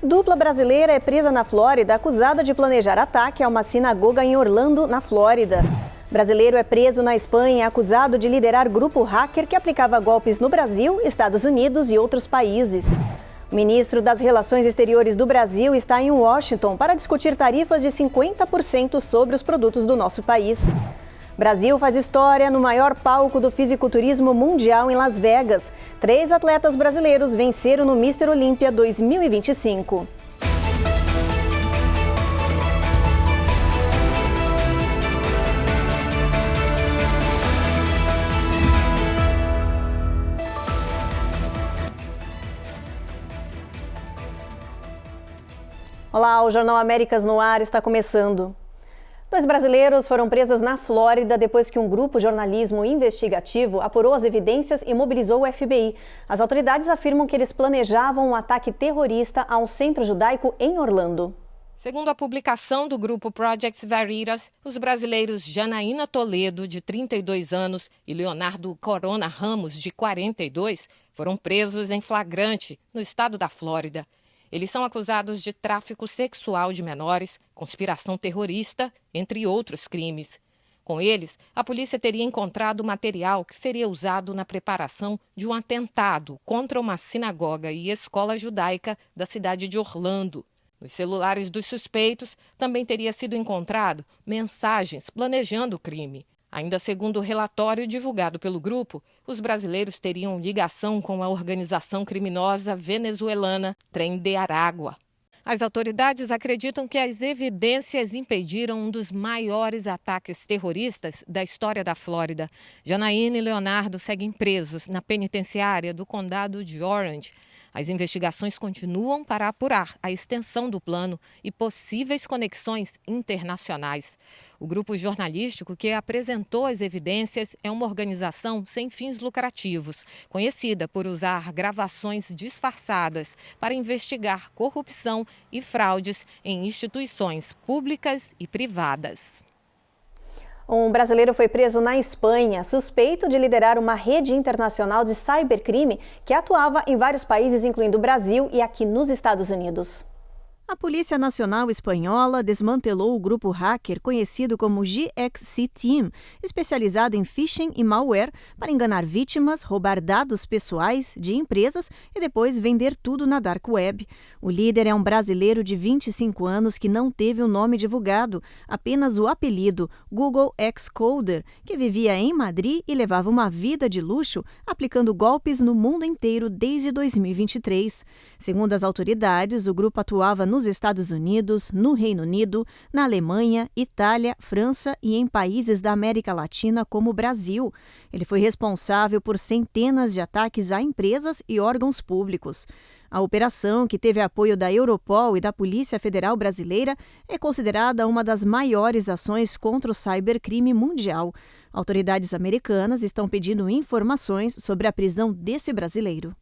Dupla brasileira é presa na Flórida acusada de planejar ataque a uma sinagoga em Orlando, na Flórida. Brasileiro é preso na Espanha acusado de liderar grupo hacker que aplicava golpes no Brasil, Estados Unidos e outros países. O ministro das Relações Exteriores do Brasil está em Washington para discutir tarifas de 50% sobre os produtos do nosso país. Brasil faz história no maior palco do fisiculturismo mundial em Las Vegas. 3 atletas brasileiros venceram no Mr. Olímpia 2025. Olá, o Jornal Américas no ar está começando. 2 brasileiros foram presos na Flórida depois que um grupo jornalismo investigativo apurou as evidências e mobilizou o FBI. As autoridades afirmam que eles planejavam um ataque terrorista a um centro judaico em Orlando. Segundo a publicação do grupo Project Veritas, os brasileiros Janaína Toledo, de 32 anos, e Leonardo Corona Ramos, de 42, foram presos em flagrante no estado da Flórida. Eles são acusados de tráfico sexual de menores, conspiração terrorista, entre outros crimes. Com eles, a polícia teria encontrado material que seria usado na preparação de um atentado contra uma sinagoga e escola judaica da cidade de Orlando. Nos celulares dos suspeitos também teria sido encontrado mensagens planejando o crime. Ainda segundo o relatório divulgado pelo grupo, os brasileiros teriam ligação com a organização criminosa venezuelana Tren de Aragua. As autoridades acreditam que as evidências impediram um dos maiores ataques terroristas da história da Flórida. Janaína e Leonardo seguem presos na penitenciária do condado de Orange. As investigações continuam para apurar a extensão do plano e possíveis conexões internacionais. O grupo jornalístico que apresentou as evidências é uma organização sem fins lucrativos, conhecida por usar gravações disfarçadas para investigar corrupção e fraudes em instituições públicas e privadas. Um brasileiro foi preso na Espanha, suspeito de liderar uma rede internacional de cybercrime que atuava em vários países, incluindo o Brasil e aqui nos Estados Unidos. A Polícia Nacional Espanhola desmantelou o grupo hacker conhecido como GXC Team, especializado em phishing e malware para enganar vítimas, roubar dados pessoais de empresas e depois vender tudo na dark web. O líder é um brasileiro de 25 anos que não teve o nome divulgado, apenas o apelido Google Xcoder, que vivia em Madrid e levava uma vida de luxo, aplicando golpes no mundo inteiro desde 2023. Segundo as autoridades, o grupo atuava nos Estados Unidos, no Reino Unido, na Alemanha, Itália, França e em países da América Latina como o Brasil. Ele foi responsável por centenas de ataques a empresas e órgãos públicos. A operação, que teve apoio da Europol e da Polícia Federal Brasileira, é considerada uma das maiores ações contra o cybercrime mundial. Autoridades americanas estão pedindo informações sobre a prisão desse brasileiro.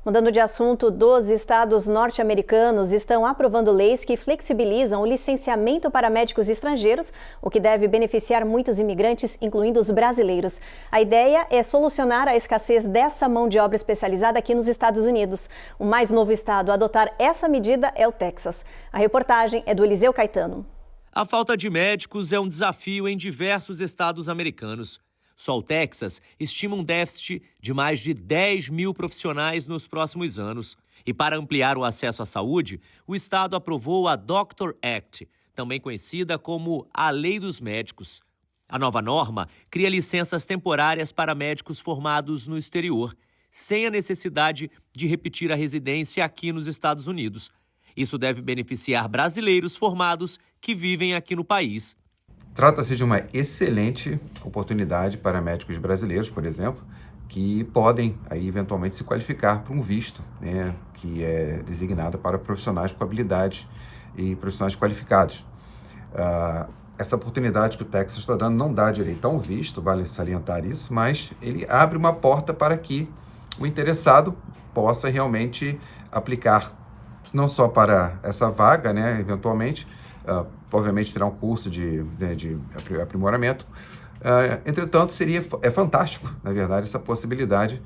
Mudando de assunto, 12 estados norte-americanos estão aprovando leis que flexibilizam o licenciamento para médicos estrangeiros, o que deve beneficiar muitos imigrantes, incluindo os brasileiros. A ideia é solucionar a escassez dessa mão de obra especializada aqui nos Estados Unidos. O mais novo estado a adotar essa medida é o Texas. A reportagem é do Eliseu Caetano. A falta de médicos é um desafio em diversos estados americanos. Só o Texas estima um déficit de mais de 10 mil profissionais nos próximos anos. E para ampliar o acesso à saúde, o estado aprovou a Doctor Act, também conhecida como a Lei dos Médicos. A nova norma cria licenças temporárias para médicos formados no exterior, sem a necessidade de repetir a residência aqui nos Estados Unidos. Isso deve beneficiar brasileiros formados que vivem aqui no país. Trata-se de uma excelente oportunidade para médicos brasileiros, por exemplo, que podem aí, eventualmente se qualificar para um visto, né, que é designado para profissionais com habilidades e profissionais qualificados. Essa oportunidade que o Texas está dando não dá direito a um visto, vale salientar isso, mas ele abre uma porta para que o interessado possa realmente aplicar não só para essa vaga, né, eventualmente, obviamente terá um curso de aprimoramento. Entretanto, é fantástico, na verdade, essa possibilidade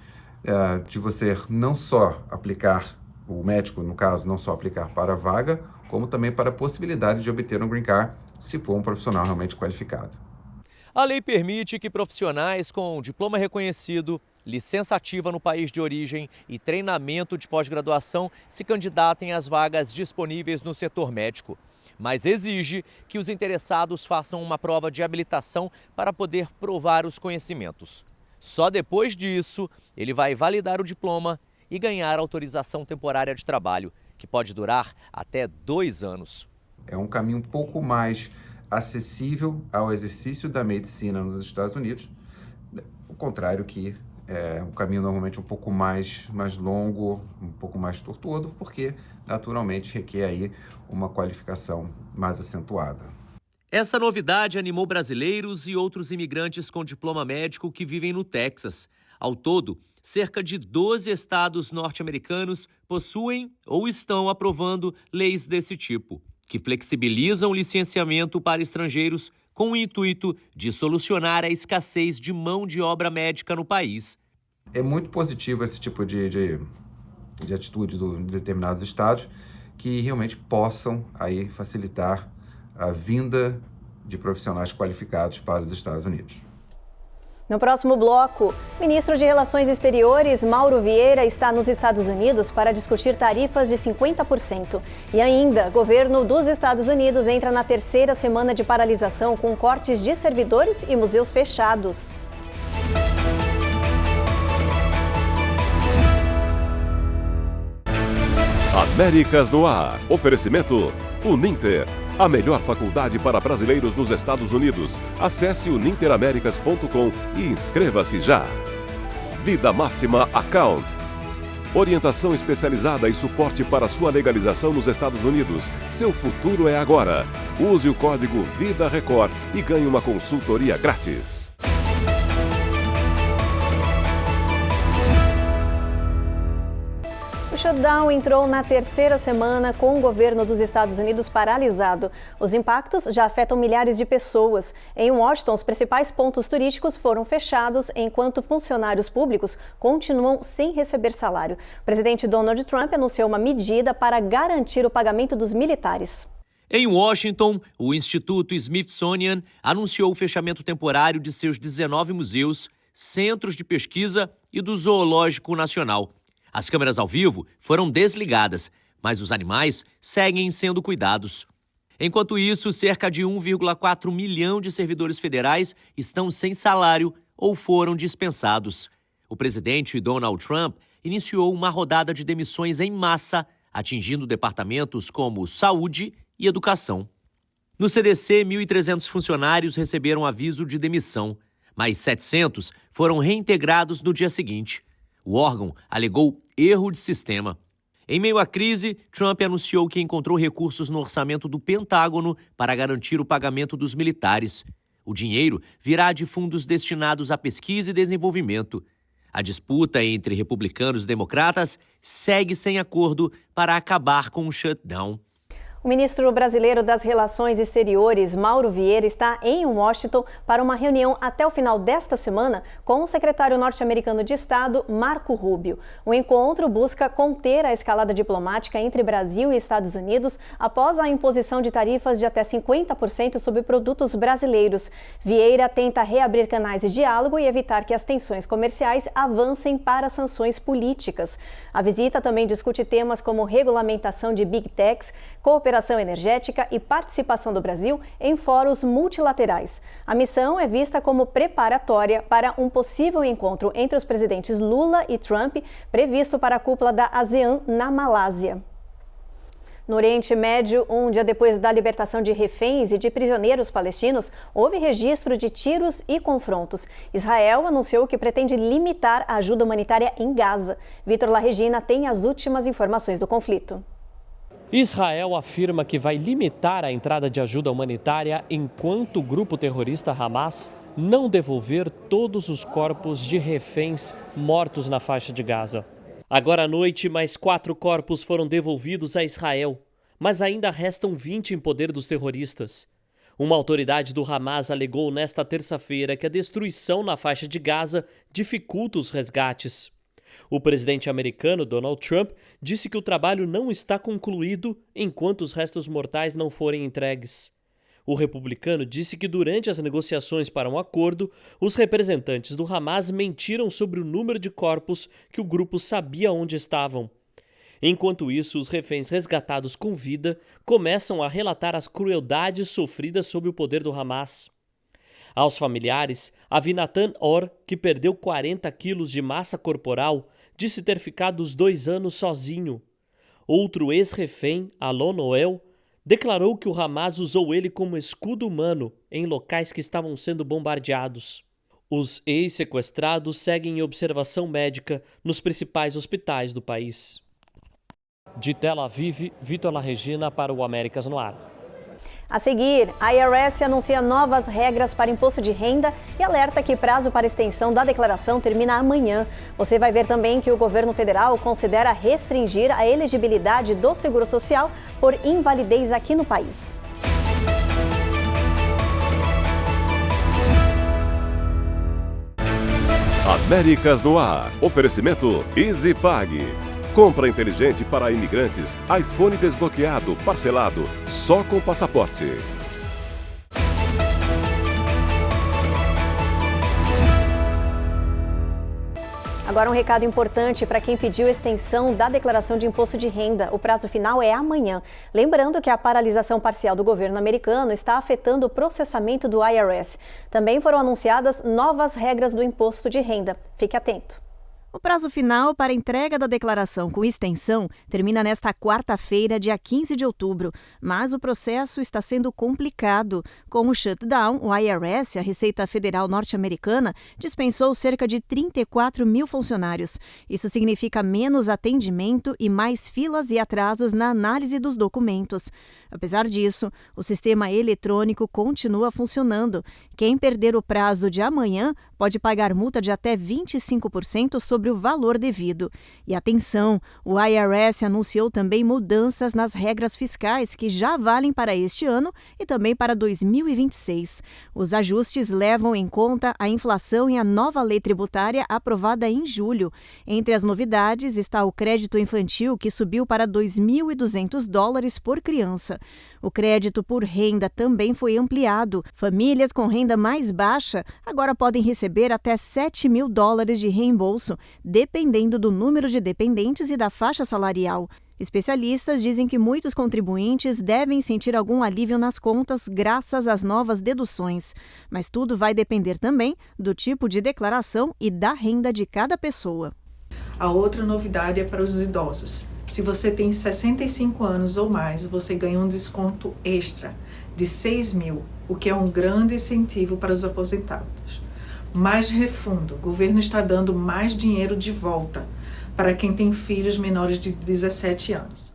de você não só aplicar o médico, no caso, não só aplicar para a vaga, como também para a possibilidade de obter um green card, se for um profissional realmente qualificado. A lei permite que profissionais com diploma reconhecido, licença ativa no país de origem e treinamento de pós-graduação se candidatem às vagas disponíveis no setor médico, mas exige que os interessados façam uma prova de habilitação para poder provar os conhecimentos. Só depois disso, ele vai validar o diploma e ganhar autorização temporária de trabalho, que pode durar até 2 anos. É um caminho um pouco mais acessível ao exercício da medicina nos Estados Unidos, o contrário que é um caminho normalmente um pouco mais longo, um pouco mais tortuoso, porque naturalmente requer aí uma qualificação mais acentuada. Essa novidade animou brasileiros e outros imigrantes com diploma médico que vivem no Texas. Ao todo, cerca de 12 estados norte-americanos possuem ou estão aprovando leis desse tipo, que flexibilizam o licenciamento para estrangeiros com o intuito de solucionar a escassez de mão de obra médica no país. É muito positivo esse tipo de atitude de determinados estados que realmente possam aí facilitar a vinda de profissionais qualificados para os Estados Unidos. No próximo bloco, o ministro de Relações Exteriores, Mauro Vieira, está nos Estados Unidos para discutir tarifas de 50%. E ainda, o governo dos Estados Unidos entra na 3ª semana de paralisação com cortes de servidores e museus fechados. Américas no Ar. Oferecimento Uninter. A melhor faculdade para brasileiros nos Estados Unidos. Acesse uninteramericas.com e inscreva-se já. Vida Máxima Account. Orientação especializada e suporte para sua legalização nos Estados Unidos. Seu futuro é agora. Use o código Vida Record e ganhe uma consultoria grátis. O shutdown entrou na 3ª semana com o governo dos Estados Unidos paralisado. Os impactos já afetam milhares de pessoas. Em Washington, os principais pontos turísticos foram fechados, enquanto funcionários públicos continuam sem receber salário. O presidente Donald Trump anunciou uma medida para garantir o pagamento dos militares. Em Washington, o Instituto Smithsonian anunciou o fechamento temporário de seus 19 museus, centros de pesquisa e do Zoológico Nacional. As câmeras ao vivo foram desligadas, mas os animais seguem sendo cuidados. Enquanto isso, cerca de 1,4 milhão de servidores federais estão sem salário ou foram dispensados. O presidente Donald Trump iniciou uma rodada de demissões em massa, atingindo departamentos como saúde e educação. No CDC, 1.300 funcionários receberam aviso de demissão, mas 700 foram reintegrados no dia seguinte. O órgão alegou erro de sistema. Em meio à crise, Trump anunciou que encontrou recursos no orçamento do Pentágono para garantir o pagamento dos militares. O dinheiro virá de fundos destinados à pesquisa e desenvolvimento. A disputa entre republicanos e democratas segue sem acordo para acabar com o shutdown. O ministro brasileiro das Relações Exteriores, Mauro Vieira, está em Washington para uma reunião até o final desta semana com o secretário norte-americano de Estado, Marco Rubio. O encontro busca conter a escalada diplomática entre Brasil e Estados Unidos após a imposição de tarifas de até 50% sobre produtos brasileiros. Vieira tenta reabrir canais de diálogo e evitar que as tensões comerciais avancem para sanções políticas. A visita também discute temas como regulamentação de Big Techs, cooperação energética e participação do Brasil em fóruns multilaterais. A missão é vista como preparatória para um possível encontro entre os presidentes Lula e Trump, previsto para a cúpula da ASEAN na Malásia. No Oriente Médio, um dia depois da libertação de reféns e de prisioneiros palestinos, houve registro de tiros e confrontos. Israel anunciou que pretende limitar a ajuda humanitária em Gaza. Vitor Larregina tem as últimas informações do conflito. Israel afirma que vai limitar a entrada de ajuda humanitária enquanto o grupo terrorista Hamas não devolver todos os corpos de reféns mortos na faixa de Gaza. Agora à noite, mais 4 corpos foram devolvidos a Israel, mas ainda restam 20 em poder dos terroristas. Uma autoridade do Hamas alegou nesta terça-feira que a destruição na faixa de Gaza dificulta os resgates. O presidente americano Donald Trump disse que o trabalho não está concluído enquanto os restos mortais não forem entregues. O republicano disse que durante as negociações para um acordo, os representantes do Hamas mentiram sobre o número de corpos que o grupo sabia onde estavam. Enquanto isso, os reféns resgatados com vida começam a relatar as crueldades sofridas sob o poder do Hamas. Aos familiares, Avinatan Or, que perdeu 40 quilos de massa corporal, disse ter ficado os 2 anos sozinho. Outro ex-refém, Alon Noel, declarou que o Hamas usou ele como escudo humano em locais que estavam sendo bombardeados. Os ex-sequestrados seguem em observação médica nos principais hospitais do país. De Tel Aviv, Vitor La Regina para o Américas no Ar. A seguir, a IRS anuncia novas regras para imposto de renda e alerta que prazo para extensão da declaração termina amanhã. Você vai ver também que o governo federal considera restringir a elegibilidade do Seguro Social por invalidez aqui no país. Américas no Ar. Oferecimento EasyPag. Compra inteligente para imigrantes. iPhone desbloqueado, parcelado, só com passaporte. Agora um recado importante para quem pediu extensão da declaração de imposto de renda. O prazo final é amanhã. Lembrando que a paralisação parcial do governo americano está afetando o processamento do IRS. Também foram anunciadas novas regras do imposto de renda. Fique atento. O prazo final para a entrega da declaração com extensão termina nesta quarta-feira, dia 15 de outubro, mas o processo está sendo complicado. Com o shutdown, o IRS, a Receita Federal norte-americana, dispensou cerca de 34 mil funcionários. Isso significa menos atendimento e mais filas e atrasos na análise dos documentos. Apesar disso, o sistema eletrônico continua funcionando. Quem perder o prazo de amanhã pode pagar multa de até 25% sobre o valor devido. E atenção, o IRS anunciou também mudanças nas regras fiscais que já valem para este ano e também para 2026. Os ajustes levam em conta a inflação e a nova lei tributária aprovada em julho. Entre as novidades está o crédito infantil, que subiu para $2.200 por criança. O crédito por renda também foi ampliado. Famílias com renda mais baixa agora podem receber até $7.000 de reembolso, dependendo do número de dependentes e da faixa salarial. Especialistas dizem que muitos contribuintes devem sentir algum alívio nas contas graças às novas deduções. Mas tudo vai depender também do tipo de declaração e da renda de cada pessoa. A outra novidade é para os idosos. Se você tem 65 anos ou mais, você ganha um desconto extra de R$6.000, o que é um grande incentivo para os aposentados. Mais refundo, o governo está dando mais dinheiro de volta para quem tem filhos menores de 17 anos.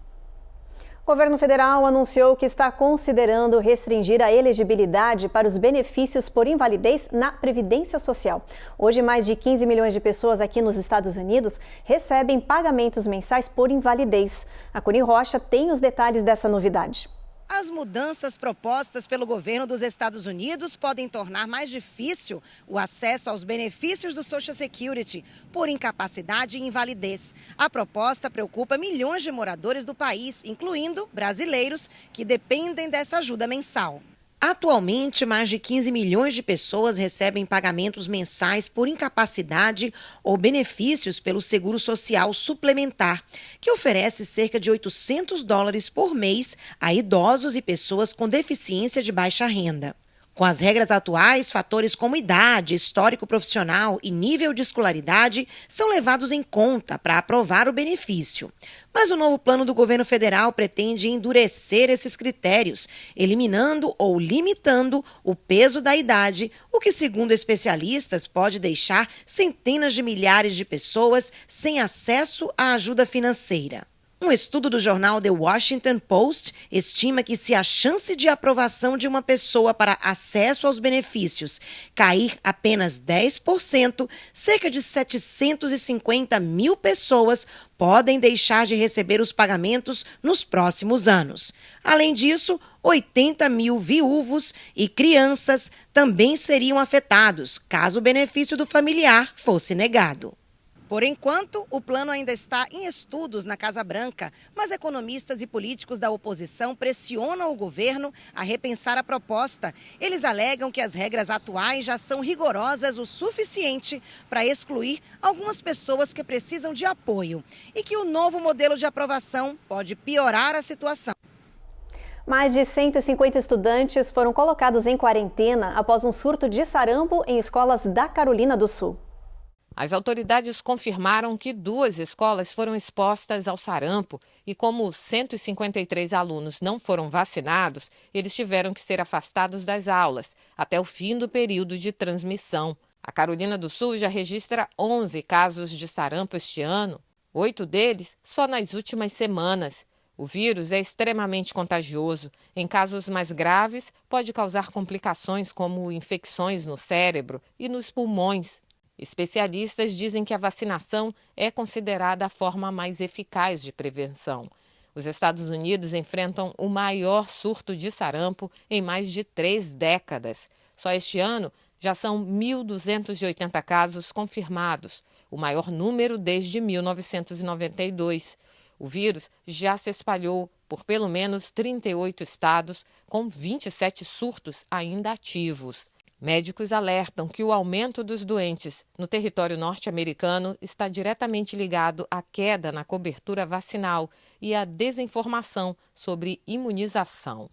O governo federal anunciou que está considerando restringir a elegibilidade para os benefícios por invalidez na Previdência Social. Hoje, mais de 15 milhões de pessoas aqui nos Estados Unidos recebem pagamentos mensais por invalidez. A Cuni Rocha tem os detalhes dessa novidade. As mudanças propostas pelo governo dos Estados Unidos podem tornar mais difícil o acesso aos benefícios do Social Security por incapacidade e invalidez. A proposta preocupa milhões de moradores do país, incluindo brasileiros, que dependem dessa ajuda mensal. Atualmente, mais de 15 milhões de pessoas recebem pagamentos mensais por incapacidade ou benefícios pelo Seguro Social Suplementar, que oferece cerca de $800 por mês a idosos e pessoas com deficiência de baixa renda. Com as regras atuais, fatores como idade, histórico profissional e nível de escolaridade são levados em conta para aprovar o benefício. Mas o novo plano do governo federal pretende endurecer esses critérios, eliminando ou limitando o peso da idade, o que, segundo especialistas, pode deixar centenas de milhares de pessoas sem acesso à ajuda financeira. Um estudo do jornal The Washington Post estima que se a chance de aprovação de uma pessoa para acesso aos benefícios cair apenas 10%, cerca de 750 mil pessoas podem deixar de receber os pagamentos nos próximos anos. Além disso, 80 mil viúvos e crianças também seriam afetados caso o benefício do familiar fosse negado. Por enquanto, o plano ainda está em estudos na Casa Branca, mas economistas e políticos da oposição pressionam o governo a repensar a proposta. Eles alegam que as regras atuais já são rigorosas o suficiente para excluir algumas pessoas que precisam de apoio e que o novo modelo de aprovação pode piorar a situação. Mais de 150 estudantes foram colocados em quarentena após um surto de sarampo em escolas da Carolina do Sul. As autoridades confirmaram que 2 escolas foram expostas ao sarampo e, como 153 alunos não foram vacinados, eles tiveram que ser afastados das aulas até o fim do período de transmissão. A Carolina do Sul já registra 11 casos de sarampo este ano, 8 deles só nas últimas semanas. O vírus é extremamente contagioso. Em casos mais graves, pode causar complicações como infecções no cérebro e nos pulmões. Especialistas dizem que a vacinação é considerada a forma mais eficaz de prevenção. Os Estados Unidos enfrentam o maior surto de sarampo em mais de 3 décadas. Só este ano já são 1.280 casos confirmados, o maior número desde 1992. O vírus já se espalhou por pelo menos 38 estados, com 27 surtos ainda ativos. Médicos alertam que o aumento dos doentes no território norte-americano está diretamente ligado à queda na cobertura vacinal e à desinformação sobre imunização.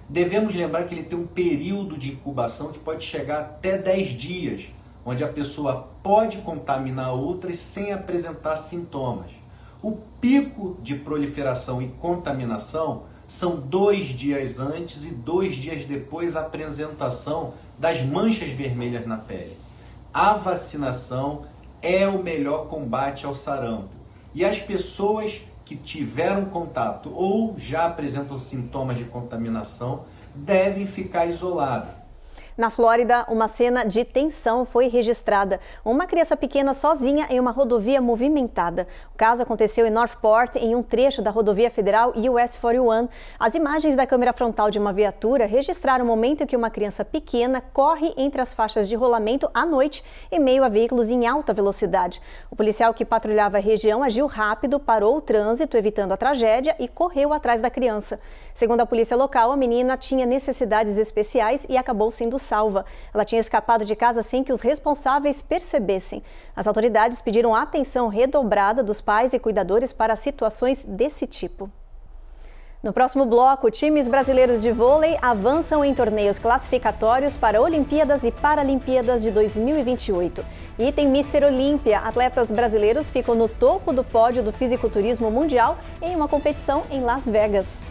Devemos lembrar que ele tem um período de incubação que pode chegar até 10 dias, onde a pessoa pode contaminar outras sem apresentar sintomas. O pico de proliferação e contaminação são 2 dias antes e 2 dias depois da apresentação das manchas vermelhas na pele. A vacinação é o melhor combate ao sarampo. E as pessoas que tiveram contato ou já apresentam sintomas de contaminação devem ficar isoladas. Na Flórida, uma cena de tensão foi registrada. Uma criança pequena sozinha em uma rodovia movimentada. O caso aconteceu em Northport, em um trecho da rodovia federal US 41. As imagens da câmera frontal de uma viatura registraram o momento em que uma criança pequena corre entre as faixas de rolamento à noite, em meio a veículos em alta velocidade. O policial que patrulhava a região agiu rápido, parou o trânsito, evitando a tragédia, e correu atrás da criança. Segundo a polícia local, a menina tinha necessidades especiais e acabou sendo salva. Ela tinha escapado de casa sem que os responsáveis percebessem. As autoridades pediram atenção redobrada dos pais e cuidadores para situações desse tipo. No próximo bloco, times brasileiros de vôlei avançam em torneios classificatórios para Olimpíadas e Paralimpíadas de 2028. E tem Mister Olímpia. Atletas brasileiros ficam no topo do pódio do fisiculturismo mundial em uma competição em Las Vegas.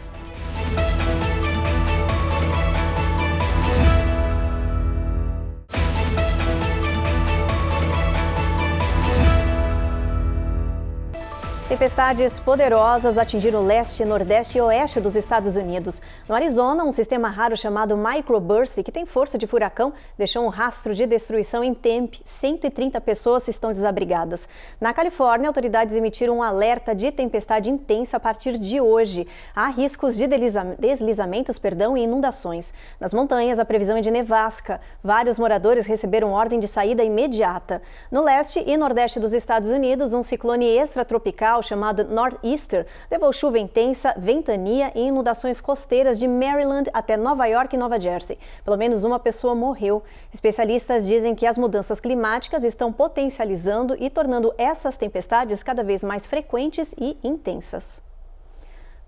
Tempestades poderosas atingiram o leste, nordeste e oeste dos Estados Unidos. No Arizona, um sistema raro chamado microburst, que tem força de furacão, deixou um rastro de destruição em Tempe. 130 pessoas estão desabrigadas. Na Califórnia, autoridades emitiram um alerta de tempestade intensa a partir de hoje. Há riscos de deslizamentos e inundações. Nas montanhas, a previsão é de nevasca. Vários moradores receberam ordem de saída imediata. No leste e nordeste dos Estados Unidos, um ciclone extratropical chamado Northeaster levou chuva intensa, ventania e inundações costeiras de Maryland até Nova York e Nova Jersey. Pelo menos uma pessoa morreu. Especialistas dizem que as mudanças climáticas estão potencializando e tornando essas tempestades cada vez mais frequentes e intensas.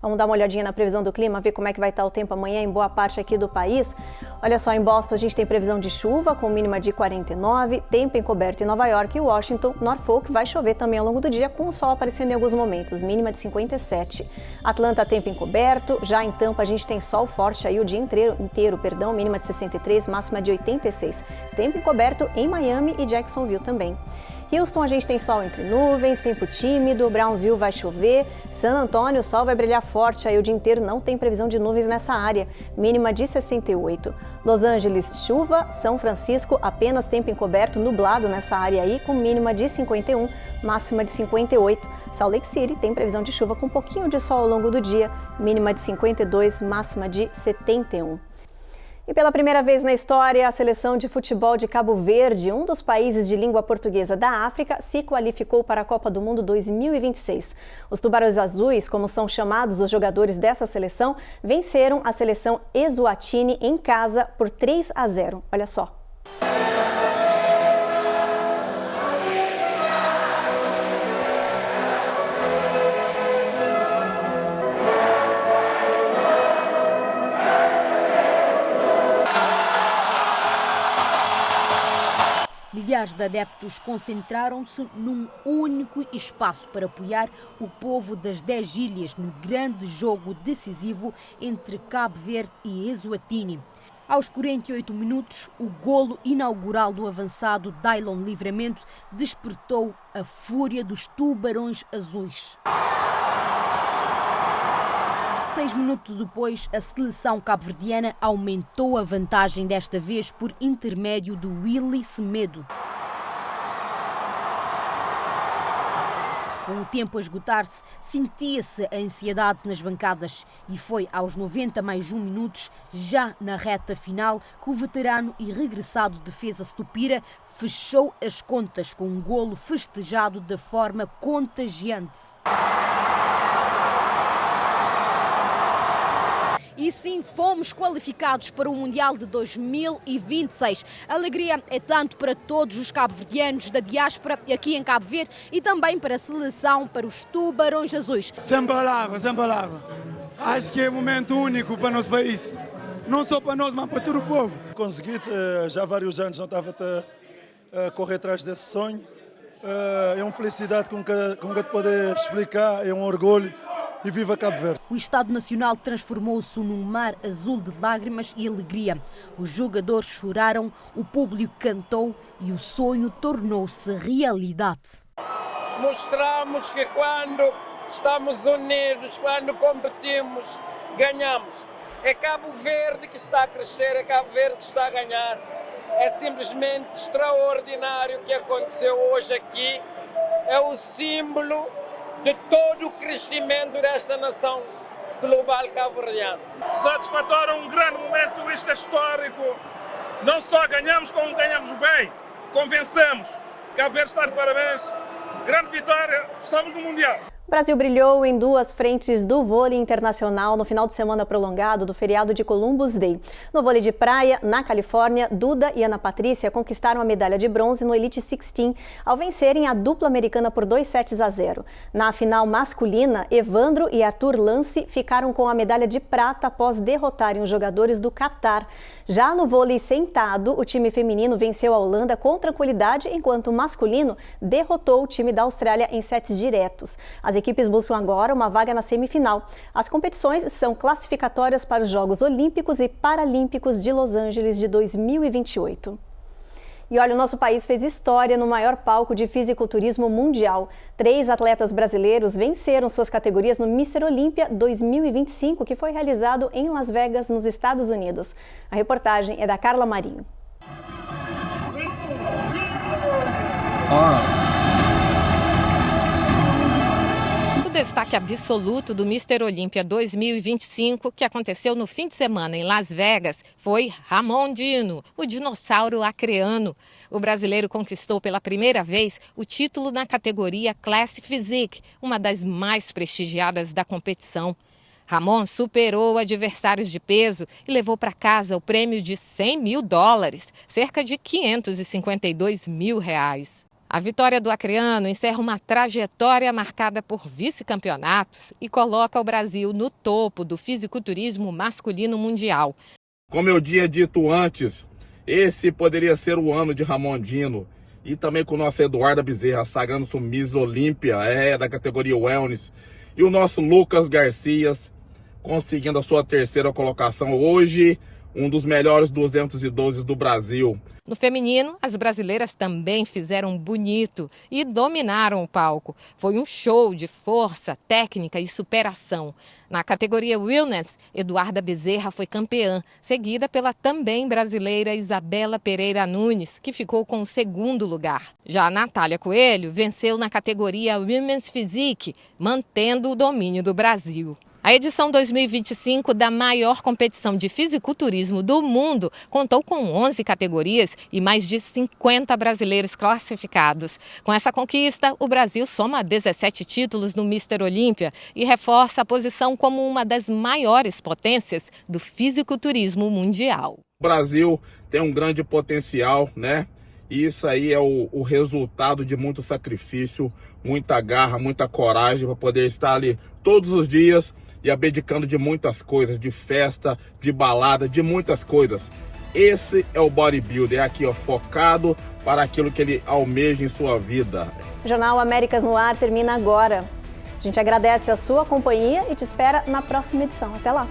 Vamos dar uma olhadinha na previsão do clima, ver como é que vai estar o tempo amanhã em boa parte aqui do país. Olha só, em Boston a gente tem previsão de chuva com mínima de 49, tempo encoberto em Nova York e Washington. Norfolk vai chover também ao longo do dia, com o sol aparecendo em alguns momentos, mínima de 57. Atlanta, tempo encoberto. Já em Tampa a gente tem sol forte aí o dia inteiro, mínima de 63, máxima de 86. Tempo encoberto em Miami e Jacksonville também. Houston, a gente tem sol entre nuvens, tempo tímido, Brownsville vai chover, San Antonio, o sol vai brilhar forte aí o dia inteiro, não tem previsão de nuvens nessa área, mínima de 68. Los Angeles, chuva, São Francisco, apenas tempo encoberto, nublado nessa área aí, com mínima de 51, máxima de 58. Salt Lake City tem previsão de chuva com um pouquinho de sol ao longo do dia, mínima de 52, máxima de 71. E pela primeira vez na história, a seleção de futebol de Cabo Verde, um dos países de língua portuguesa da África, se qualificou para a Copa do Mundo 2026. Os Tubarões Azuis, como são chamados os jogadores dessa seleção, venceram a seleção Eswatini em casa por 3-0. Olha só. Milhares de adeptos concentraram-se num único espaço para apoiar o povo das 10 ilhas no grande jogo decisivo entre Cabo Verde e Eswatini. Aos 48 minutos, o golo inaugural do avançado Daylon Livramento despertou a fúria dos Tubarões Azuis. 6 minutos depois, a seleção cabo-verdiana aumentou a vantagem, desta vez por intermédio do Willy Semedo. Com o tempo a esgotar-se, sentia-se a ansiedade nas bancadas e foi aos 90 mais 1 minutos, já na reta final, que o veterano e regressado defesa Stupira fechou as contas com um golo festejado de forma contagiante. E sim, fomos qualificados para o Mundial de 2026. A alegria é tanto para todos os cabo-verdianos da diáspora aqui em Cabo Verde e também para a seleção, para os Tubarões Azuis. Sem palavras, sem palavras. Acho que é um momento único para o nosso país. Não só para nós, mas para todo o povo. Consegui, já há vários anos não estava a correr atrás desse sonho. É uma felicidade com que poder explicar, é um orgulho. E viva Cabo Verde! O Estado Nacional transformou-se num mar azul de lágrimas e alegria. Os jogadores choraram, o público cantou e o sonho tornou-se realidade. Mostramos que quando estamos unidos, quando competimos, ganhamos. É Cabo Verde que está a crescer, é Cabo Verde que está a ganhar. É simplesmente extraordinário o que aconteceu hoje aqui. É o símbolo de todo o crescimento desta nação global cabo-verdiana. Satisfatório, um grande momento, isto é histórico. Não só ganhamos, como ganhamos bem, convencemos. Cabo Verde está de parabéns, grande vitória, estamos no Mundial. O Brasil brilhou em duas frentes do vôlei internacional no final de semana prolongado do feriado de Columbus Day. No vôlei de praia, na Califórnia, Duda e Ana Patrícia conquistaram a medalha de bronze no Elite 16 ao vencerem a dupla americana por 2-0. Na final masculina, Evandro e Arthur Lance ficaram com a medalha de prata após derrotarem os jogadores do Catar. Já no vôlei sentado, o time feminino venceu a Holanda com tranquilidade, enquanto o masculino derrotou o time da Austrália em sets diretos. As equipes buscam agora uma vaga na semifinal. As competições são classificatórias para os Jogos Olímpicos e Paralímpicos de Los Angeles de 2028. E olha, o nosso país fez história no maior palco de fisiculturismo mundial. 3 atletas brasileiros venceram suas categorias no Mr. Olímpia 2025, que foi realizado em Las Vegas, nos Estados Unidos. A reportagem é da Carla Marinho. O destaque absoluto do Mr. Olímpia 2025, que aconteceu no fim de semana em Las Vegas, foi Ramon Dino, o dinossauro acreano. O brasileiro conquistou pela primeira vez o título na categoria Classic Physique, uma das mais prestigiadas da competição. Ramon superou adversários de peso e levou para casa o prêmio de $100 mil, cerca de R$552 mil. A vitória do acreano encerra uma trajetória marcada por vice-campeonatos e coloca o Brasil no topo do fisiculturismo masculino mundial. Como eu tinha dito antes, esse poderia ser o ano de Ramon Dino. E também com o nosso Eduardo Bezerra, sagrando-se o Miss Olímpia, da categoria Wellness. E o nosso Lucas Garcias, conseguindo a sua 3ª colocação hoje, um dos melhores 212 do Brasil. No feminino, as brasileiras também fizeram bonito e dominaram o palco. Foi um show de força, técnica e superação. Na categoria Wellness, Eduarda Bezerra foi campeã, seguida pela também brasileira Isabela Pereira Nunes, que ficou com o 2º lugar. Já a Natália Coelho venceu na categoria Women's Physique, mantendo o domínio do Brasil. A A edição 2025 da maior competição de fisiculturismo do mundo contou com 11 categorias e mais de 50 brasileiros classificados. Com essa conquista, o Brasil soma 17 títulos no Mr. Olímpia e reforça a posição como uma das maiores potências do fisiculturismo mundial. O Brasil tem um grande potencial, né? E isso aí é o resultado de muito sacrifício, muita garra, muita coragem para poder estar ali todos os dias e abdicando de muitas coisas, de festa, de balada, de muitas coisas. Esse é o bodybuilder, aqui ó, focado para aquilo que ele almeja em sua vida. O Jornal Américas no Ar termina agora. A gente agradece a sua companhia e te espera na próxima edição. Até lá!